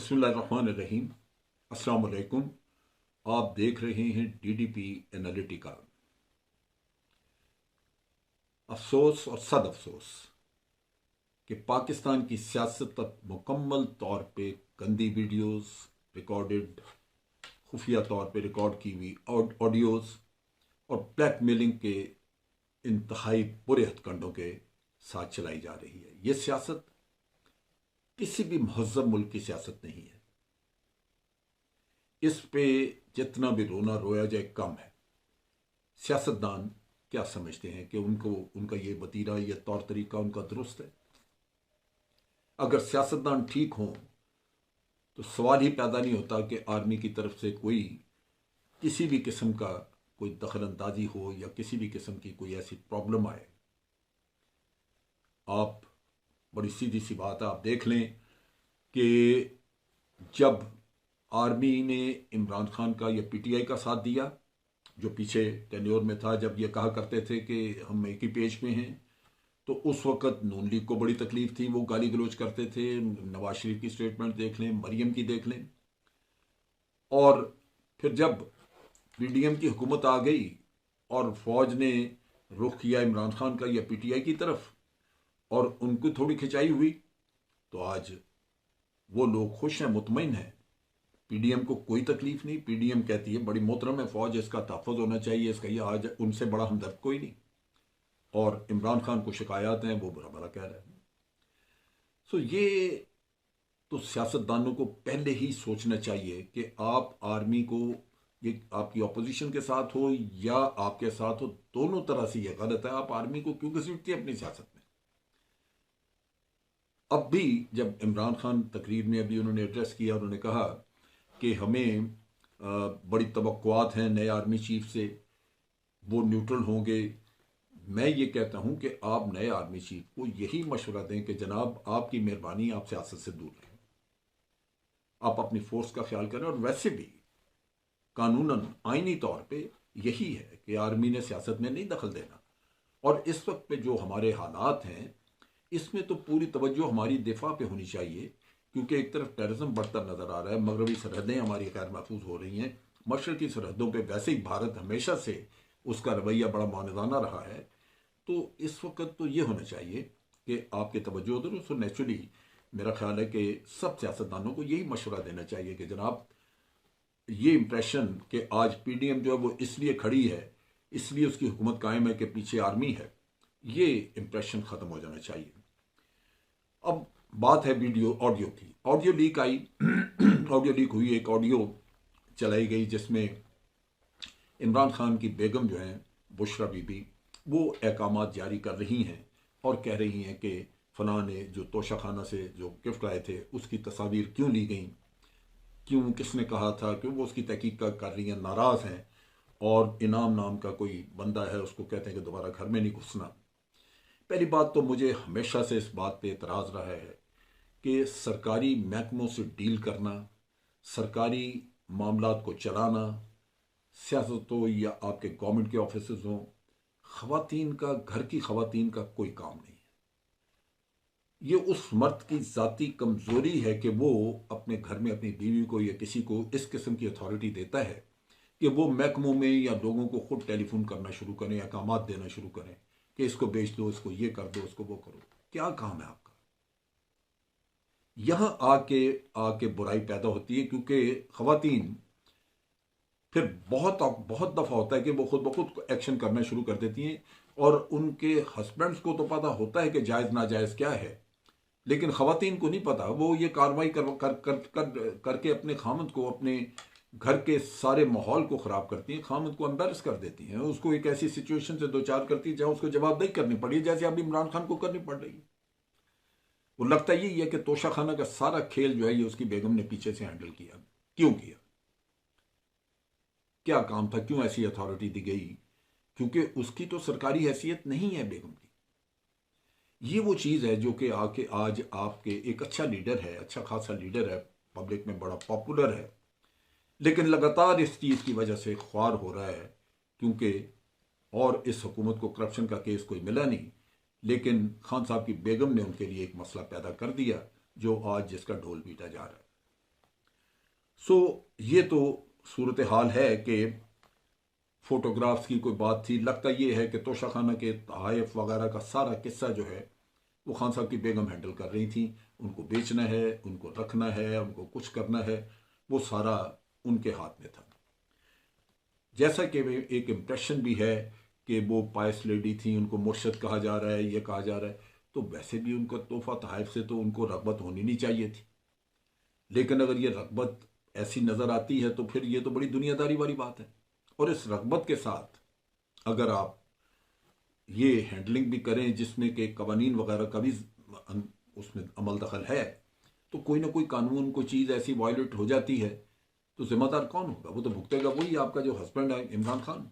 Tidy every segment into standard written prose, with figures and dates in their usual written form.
बिस्मिल्लाहिर्रहमानिर्रहीम। अस्सलाम वालेकुम। आप देख रहे हैं डीडीपी एनालिटिका। अफसोस और सद अफसोस कि पाकिस्तान की सियासत अब मुकम्मल तौर पे गंदी वीडियोस, रिकॉर्डेड खुफिया तौर पे रिकॉर्ड की हुई ऑडियोज और ब्लैकमेलिंग के इंतहाई बुरे हथकंडों के साथ चलाई जा रही है। यह सियासत किसी भी महज़्ज़ब मुल्क की सियासत नहीं है। इस पे जितना भी रोना रोया जाए कम है। सियासतदान क्या समझते हैं कि उनको उनका ये वतीरा, ये तौर तरीका उनका दुरुस्त है? अगर सियासतदान ठीक हों तो सवाल ही पैदा नहीं होता कि आर्मी की तरफ से कोई किसी भी किस्म का कोई दखल अंदाजी हो या किसी भी किस्म की कोई ऐसी प्रॉब्लम आए। आप बड़ी सीधी सी बात है, आप देख लें कि जब आर्मी ने इमरान खान का या पीटीआई का साथ दिया, जो पीछे टेन्योर में था, जब ये कहा करते थे कि हम एक ही पेज पे हैं, तो उस वक्त नून लीग को बड़ी तकलीफ थी, वो गाली गलोच करते थे। नवाज शरीफ की स्टेटमेंट देख लें, मरियम की देख लें। और फिर जब पीडीएम की हुकूमत आ गई और फौज ने रुख किया इमरान खान का या पीटीआई की तरफ और उनको थोड़ी खिंचाई हुई, तो आज वो लोग खुश हैं, मुतमईन हैं। पीडीएम को कोई तकलीफ नहीं। पीडीएम कहती है बड़ी मोहतरम है फौज, इसका तहफ़्फ़ुज़ होना चाहिए, इसका ये आज उनसे बड़ा हमदर्द कोई नहीं। और इमरान खान को शिकायत हैं, वो बुरा भला कह रहे हैं। सो ये तो सियासतदानों को पहले ही सोचना चाहिए कि आप आर्मी को, ये आपकी ऑपोजिशन के साथ हो या आपके साथ हो, दोनों तरह से ये गलत है। आप आर्मी को क्यों घसीटते हैं अपनी सियासत में? अब भी जब इमरान खान तकरीर में अभी उन्होंने एड्रेस किया, उन्होंने कहा कि हमें बड़ी तवक्कुआत हैं नए आर्मी चीफ से, वो न्यूट्रल होंगे। मैं ये कहता हूं कि आप नए आर्मी चीफ को यही मशवरा दें कि जनाब आपकी मेहरबानी, आप सियासत से दूर रहें, आप अपनी फोर्स का ख्याल करें। और वैसे भी कानूनन आईनी तौर पे यही है कि आर्मी ने सियासत में नहीं दखल देना। और इस वक्त पे जो हमारे हालात हैं, इसमें तो पूरी तवज्जो हमारी दिफा पे होनी चाहिए, क्योंकि एक तरफ टेररिज्म बढ़ता नजर आ रहा है, मगरबी सरहदें हमारी गैर महफूज हो रही हैं, मशरकी सरहदों पे वैसे ही भारत हमेशा से उसका रवैया बड़ा मानदाना रहा है। तो इस वक्त तो ये होना चाहिए कि आपके तवज्जो उधर। तो नेचुरली मेरा ख्याल है कि सब सियासतदानों को यही मशवरा देना चाहिए कि जनाब ये इंप्रेशन कि आज पीडीएम जो है वो इसलिए खड़ी है, इसलिए उसकी हुकूमत कायम है कि पीछे आर्मी है, ये इंप्रेशन खत्म हो जाना चाहिए। अब बात है वीडियो ऑडियो की। ऑडियो लीक आई ऑडियो लीक हुई, एक ऑडियो चलाई गई जिसमें इमरान खान की बेगम जो है बुशरा बीबी, वो अहकामात जारी कर रही हैं और कह रही हैं कि फलां ने जो तोशा खाना से जो गिफ्ट आए थे उसकी तस्वीर क्यों ली गई, क्यों, किसने कहा था, क्यों वो उसकी तहकीक कर रही हैं, नाराज़ हैं। और इनाम नाम का कोई बंदा है, उसको कहते हैं कि दोबारा घर में नहीं घुसना। पहली बात तो मुझे हमेशा से इस बात पे एतराज़ रहा है कि सरकारी महकमों से डील करना, सरकारी मामलात को चलाना, सियासत हो या आपके गवर्नमेंट के ऑफिस हों, खवातीन का, घर की खवातीन का कोई काम नहीं है। ये उस मर्द की ज़ाती कमज़ोरी है कि वो अपने घर में अपनी बीवी को या किसी को इस किस्म की अथॉरिटी देता है कि वो महकमों में या लोगों को खुद टेलीफोन करना शुरू करें, अहकामात देना शुरू करें कि इसको बेच दो, इसको ये कर दो, इसको वो करो। क्या काम है आपका? यहां आके आके बुराई पैदा होती है, क्योंकि खवातीन फिर बहुत बहुत दफा होता है कि वो खुद ब खुद एक्शन करना शुरू कर देती हैं और उनके हस्बैंड्स को तो पता होता है कि जायज नाजायज क्या है, लेकिन खवातीन को नहीं पता। वो ये कार्रवाई करके अपने खामद को, अपने घर के सारे माहौल को खराब करती हैं, खामद को एम्बेरस कर देती हैं, उसको एक ऐसी सिचुएशन से दो चार करती है जहां उसको जवाबदेही करनी पड़ी है, जैसे अभी इमरान खान को करनी पड़ रही है। वो लगता यही है कि तोशा खाना का सारा खेल जो है ये उसकी बेगम ने पीछे से हैंडल किया। क्यों किया? क्या काम था? क्यों ऐसी अथॉरिटी दी गई? क्योंकि उसकी तो सरकारी हैसियत नहीं है बेगम की। ये वो चीज़ है जो कि आके आज आपके एक अच्छा लीडर है, अच्छा खासा लीडर है, पब्लिक में बड़ा पॉपुलर है, लेकिन लगातार इस चीज़ की वजह से ख्वार हो रहा है, क्योंकि और इस हुकूमत को करप्शन का केस कोई मिला नहीं, लेकिन खान साहब की बेगम ने उनके लिए एक मसला पैदा कर दिया जो आज जिसका ढोल पीटा जा रहा है। सो ये तो सूरत हाल है कि फोटोग्राफ्स की कोई बात थी। लगता ये है कि तोशा खाना के तहाइफ वगैरह का सारा किस्सा जो है वो खान साहब की बेगम हैंडल कर रही थी। उनको बेचना है, उनको रखना है, उनको कुछ करना है, वो सारा उनके हाथ में था। जैसा कि एक इम्प्रेशन भी है कि वो पायस लेडी थी, उनको मुर्शद कहा जा रहा है, ये कहा जा रहा है, तो वैसे भी उनको तोहफा तहाइफ से तो उनको रगबत होनी नहीं चाहिए थी। लेकिन अगर ये रगबत ऐसी नज़र आती है तो फिर ये तो बड़ी दुनियादारी वाली बात है। और इस रगबत के साथ अगर आप ये हैंडलिंग भी करें जिसमें कि कवानीन वगैरह का भी उसमें अमल दखल है, तो कोई ना कोई कानून, कोई चीज़ ऐसी वायलेट हो जाती है तो जिम्मेदार कौन होगा? वो तो भुगतेगा वही आपका जो हस्बैंड है, इमरान खान।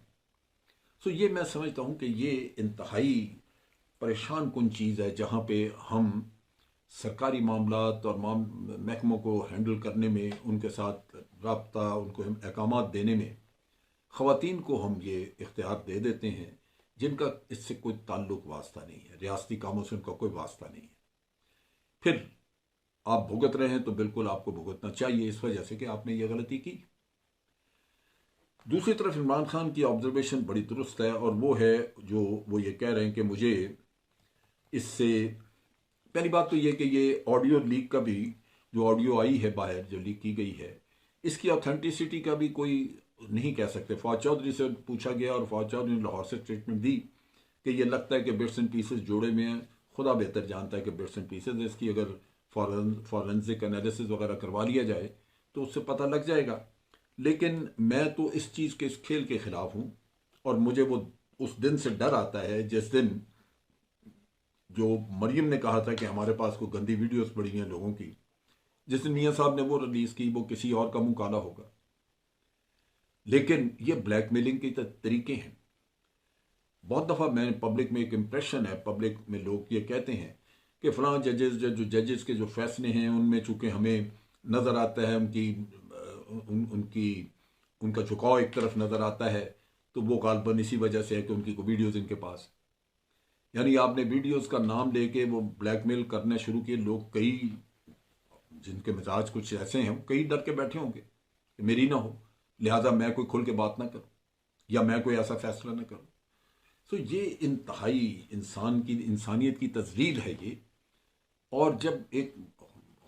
सो ये मैं समझता हूँ कि ये इंतहाई परेशान कुन चीज़ है जहाँ पे हम सरकारी मामलात और महकमों को हैंडल करने में, उनके साथ राब्ता, उनको अहकामात देने में ख़वातीन को हम ये इख्तियार दे देते हैं जिनका इससे कोई ताल्लुक वास्ता नहीं है, रियासती कामों से उनका कोई वास्ता नहीं है। फिर आप भुगत रहे हैं तो बिल्कुल आपको भुगतना चाहिए इस वजह से कि आपने ये गलती की। दूसरी तरफ इमरान खान की ऑब्जर्वेशन बड़ी दुरुस्त है और वो है जो वो ये कह रहे हैं कि मुझे इससे पहली बात तो ये कि ये ऑडियो लीक का भी, जो ऑडियो आई है बाहर जो लीक की गई है, इसकी ऑथेंटिसिटी का भी कोई नहीं कह सकते। फौज चौधरी से पूछा गया और फौज चौधरी ने लाहौर से स्टेटमेंट दी कि ये लगता है कि बिट्स एंड पीसेस जोड़े में हैं। खुदा बेहतर जानता है कि बिट्स एंड पीसेस, इसकी अगर फॉरेंसिक एनालिसिस वगैरह करवा लिया जाए तो उससे पता लग जाएगा। लेकिन मैं तो इस चीज़ के, इस खेल के खिलाफ हूँ और मुझे वो उस दिन से डर आता है जिस दिन जो मरियम ने कहा था कि हमारे पास कोई गंदी वीडियोस पड़ी हैं लोगों की, जिस दिन मियाँ साहब ने वो रिलीज की, वो किसी और का मुंह काला होगा। लेकिन ये ब्लैकमेलिंग के तरीके हैं। बहुत दफ़ा मैंने पब्लिक में एक इम्प्रेशन है, पब्लिक में लोग ये कहते हैं कि फ़लाँ जजेस, जो जजेस के जो फैसले हैं उनमें चूँकि हमें नज़र आता है उनकी उनका झुकाव एक तरफ नज़र आता है, तो वो गालबन इसी वजह से है कि उनकी वीडियोज़ इनके पास। यानी आपने वीडियोज़ का नाम लेके वो ब्लैकमेल करने शुरू किए। लोग कई जिनके मिजाज कुछ ऐसे हैं, कई डर के बैठे होंगे कि मेरी ना हो, लिहाजा मैं कोई खुल के बात ना करूं या मैं कोई ऐसा फैसला ना करूं। तो ये इंतहाई इंसानियत की तजलील है ये। और जब एक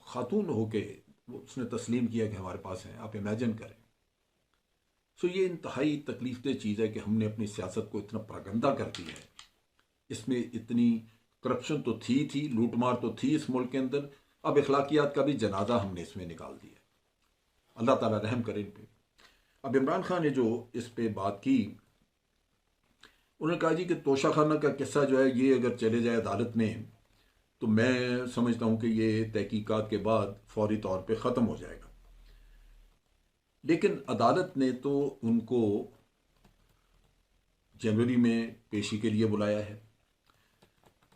खातून होके उसने तस्लीम किया कि हमारे पास है, आप इमेजिन करें। सो ये इंतहाई तकलीफदेह चीज़ है कि हमने अपनी सियासत को इतना प्रगंदा कर दिया है। इसमें इतनी करप्शन तो थी, लूटमार तो थी इस मुल्क के अंदर, अब इखलाकियात का भी जनाजा हमने इसमें निकाल दिया। अल्लाह ताला रहम करे इन पे। अब इमरान खान ने जो इस पे बात की, उन्होंने कहा जी कि तोशा खाना का किस्सा जो है ये अगर चले जाए अदालत में तो मैं समझता हूं कि ये तहकीकात के बाद फौरी तौर पे ख़त्म हो जाएगा। लेकिन अदालत ने तो उनको जनवरी में पेशी के लिए बुलाया है।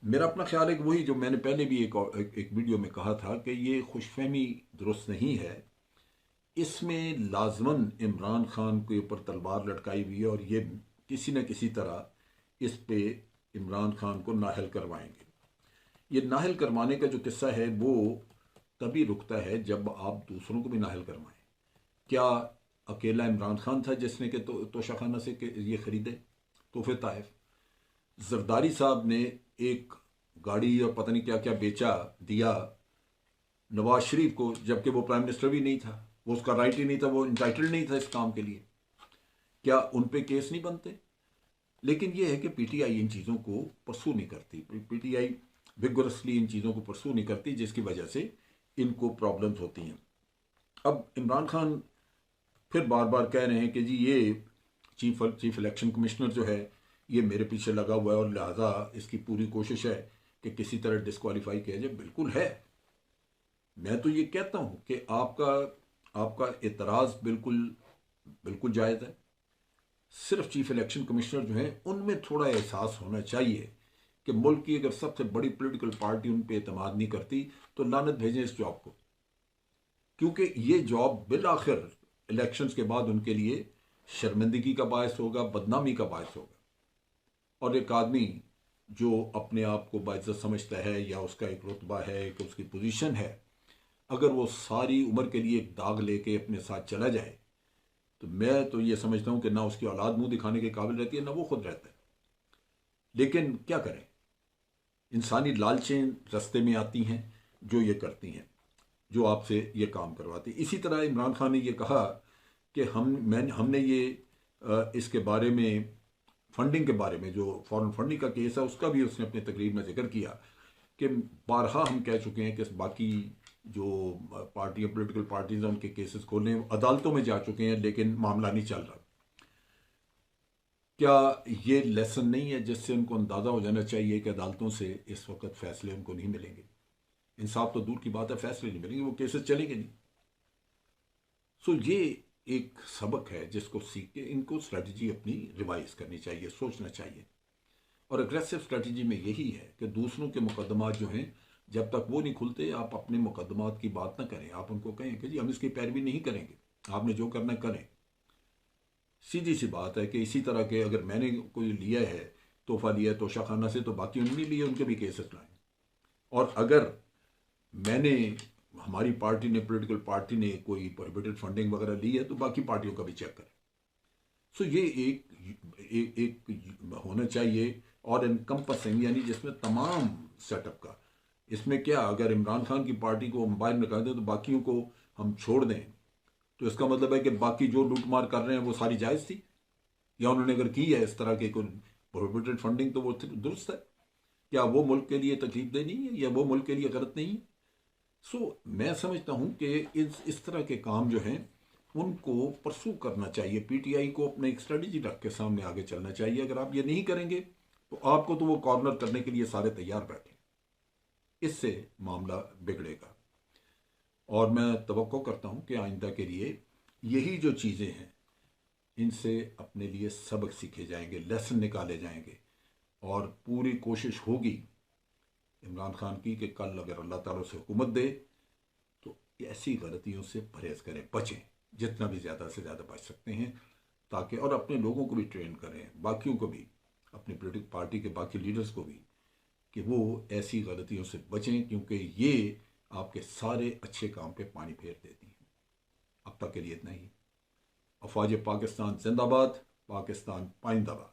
मेरा अपना ख्याल है कि वही जो मैंने पहले भी एक वीडियो में कहा था कि ये खुशफहमी दुरुस्त नहीं है। इसमें लाजमन इमरान खान के ऊपर तलवार लटकाई हुई है और ये किसी न किसी तरह इस पे इमरान खान को नाहल करवाएंगे। ये नाहल करवाने का जो किस्सा है वो तभी रुकता है जब आप दूसरों को भी नाहल करवाएं। क्या अकेला इमरान खान था जिसने के तोशा खाना से ये खरीदे तोहफे ताइफ? जरदारी साहब ने एक गाड़ी और पता नहीं क्या क्या बेचा दिया नवाज शरीफ को, जबकि वो प्राइम मिनिस्टर भी नहीं था, वो उसका राइट ही नहीं था, वो इंटाइटल्ड नहीं था इस काम के लिए। क्या उन पे केस नहीं बनते? लेकिन ये है कि पीटीआई इन चीज़ों को परसू नहीं करती, पीटीआई विगोरसली इन चीज़ों को परसू नहीं करती, जिसकी वजह से इनको प्रॉब्लम्स होती हैं। अब इमरान खान फिर बार बार कह रहे हैं कि जी ये चीफ इलेक्शन कमिश्नर जो है ये मेरे पीछे लगा हुआ है और लिहाजा इसकी पूरी कोशिश है कि किसी तरह डिस्क्वालीफाई किया जाए। बिल्कुल है। मैं तो ये कहता हूं कि आपका एतराज़ बिल्कुल जायज़ है। सिर्फ चीफ इलेक्शन कमिश्नर जो है उनमें थोड़ा एहसास होना चाहिए कि मुल्क की अगर सबसे बड़ी पॉलिटिकल पार्टी उन पर एतमाद नहीं करती तो लानत भेजें इस जॉब को, क्योंकि ये जॉब बिल आखिर इलेक्शंस के बाद उनके लिए शर्मिंदगी का बायस होगा, बदनामी का बायस होगा। और एक आदमी जो अपने आप को बाइज्जत समझता है या उसका एक रुतबा है, एक उसकी पोजीशन है, अगर वो सारी उम्र के लिए एक दाग लेके अपने साथ चला जाए तो मैं तो ये समझता हूं कि ना उसकी औलाद मुंह दिखाने के काबिल रहती है, ना वो खुद रहता है। लेकिन क्या करें, इंसानी लालचें रास्ते में आती हैं जो ये करती हैं, जो आपसे ये काम करवाती। इसी तरह इमरान खान ने ये कहा कि हमने ये इसके बारे में, फंडिंग के बारे में, जो फॉरेन फंडिंग का केस है उसका भी उसने अपनी तकरीर में जिक्र किया कि बारहा हम कह चुके हैं कि बाकी जो पार्टियां, पॉलिटिकल पार्टीज हैं, उनके केसेस खोलने अदालतों में जा चुके हैं लेकिन मामला नहीं चल रहा। क्या ये लेसन नहीं है जिससे उनको अंदाज़ा हो जाना चाहिए कि अदालतों से इस वक्त फैसले उनको नहीं मिलेंगे? इंसाफ तो दूर की बात है, फैसले नहीं मिलेंगे, वो केसेस चलेंगे नहीं। सो ये एक सबक है जिसको सीख के इनको स्ट्रेटजी अपनी रिवाइज करनी चाहिए, सोचना चाहिए। और अग्रेसिव स्ट्रेटजी में यही है कि दूसरों के मुकदमात जो हैं, जब तक वो नहीं खुलते आप अपने मुकदमात की बात ना करें। आप उनको कहें कि जी हम इसकी पैरवी नहीं करेंगे, आपने जो करना करें। सीधी सी बात है कि इसी तरह के अगर मैंने कोई लिया है, तोहफा लिया है तोशाखाना से, तो बाकी उन्होंने लिए, उनके भी केसेस लाएं। और अगर मैंने, हमारी पार्टी ने, पॉलिटिकल पार्टी ने कोई प्रोहिबिटेड फंडिंग वगैरह ली है तो बाकी पार्टियों का भी चेक करें। सो ये एक होना चाहिए और एनकम्पसिंग, यानी जिसमें तमाम सेटअप का। इसमें क्या, अगर इमरान खान की पार्टी को हम बाहर निकाल दें तो बाकियों को हम छोड़ दें, तो इसका मतलब है कि बाकी जो लूटमार कर रहे हैं वो सारी जायज़ थी, या उन्होंने अगर की है इस तरह की कोई प्रोहिबिटेड फंडिंग तो वो दुरुस्त है। क्या वो मुल्क के लिए तकलीफ दे नहीं है, या वो मुल्क के लिए गलत नहीं है? सो मैं समझता हूं कि इस तरह के काम जो हैं उनको परसू करना चाहिए। पीटीआई को अपने एक स्ट्रेटजी रख के सामने आगे चलना चाहिए। अगर आप ये नहीं करेंगे तो आपको तो वो कॉर्नर करने के लिए सारे तैयार बैठे, इससे मामला बिगड़ेगा। और मैं तवक्को करता हूं कि आइंदा के लिए यही जो चीज़ें हैं इनसे अपने लिए सबक सीखे जाएंगे, लेसन निकाले जाएंगे। और पूरी कोशिश होगी इमरान खान की कि कल अगर अल्लाह ताला से हुकूमत दे तो ऐसी गलतियों से परहेज करें, बचें, जितना भी ज़्यादा से ज़्यादा बच सकते हैं, ताकि, और अपने लोगों को भी ट्रेन करें, बाकियों को भी, अपनी पॉलिटिकल पार्टी के बाकी लीडर्स को भी, कि वो ऐसी गलतियों से बचें, क्योंकि ये आपके सारे अच्छे काम पे पानी फेर देती हैं। अब तक के लिए इतना ही। अफवाज पाकिस्तान जिंदाबाद, पाकिस्तान पाइंदाबाद।